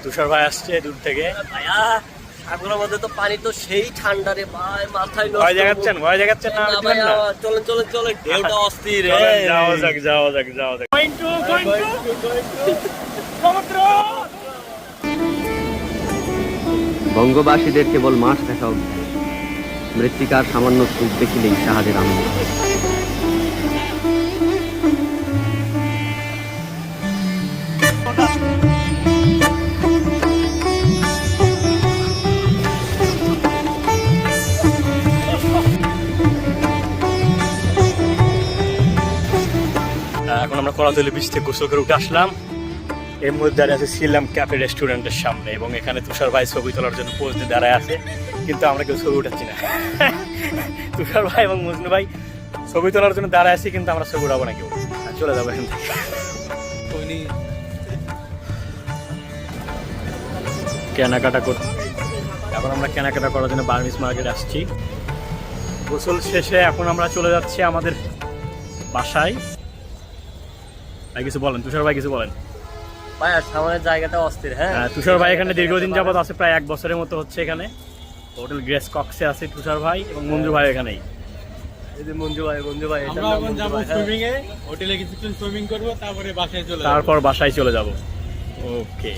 তুষার ভাই আসছে দূর থেকে। ভাইয়া সাগরের মধ্যে তো পানি তো সেই ঠান্ডা রে ভাই, মাথায় ভয় দেখাচ্ছেন না? ভাইয়া চলেন চলেন চলেন, ঢেউটা অস্থির রে। যাও যাক। বঙ্গবাসীদের কেবল মাছ দেখা অভ্যাস, মৃত্তিকার সামান্য স্তূপ দেখিলেই তাহাদের আনন্দ। এখন আমরা কলাতলি বিচ থেকে গোসল করে উঠে আসলাম। এর মধ্যে দাঁড়িয়ে আছে সিলাম ক্যাফে রেস্টুরেন্টের সামনে, এবং এখানে তুষার ভাই ছবি তোলার জন্য পোজ দিয়ে দাঁড়ায় আছে, কিন্তু আমরা কেউ ছবি উঠাচ্ছি না। তুষার ভাই এবং মজনু ভাই ছবি তোলার জন্য দাঁড়ায় আছি, কিন্তু আমরা ছবি উঠাবো না কেউ, চলে যাবো এখান থেকে। কেনাকাটা করতে এখন আমরা কেনাকাটা করার জন্য বার্মিস মার্কেট আসছি। গোসল শেষে এখন আমরা চলে যাচ্ছি আমাদের বাসায়। ভাই কিছু বলেন, তুষার ভাই কিছু বলেন। ভাইয়া সামনের জায়গাটা অস্থির। হ্যাঁ তুষার ভাই এখানে দীর্ঘদিন যাবত আছে, প্রায় 1 বছরের মতো হচ্ছে এখানে। হোটেল গ্রেস কক্সে আছে তুষার ভাই এবং মঞ্জু ভাই এখানেই। এই যে মঞ্জু ভাই আমরা এখন যাব সুইমিং এ, হোটেলে কিছুক্ষণ সুইমিং করব, তারপরে বাসায় চলে যাব। তারপর বাসায় চলে যাব। ওকে।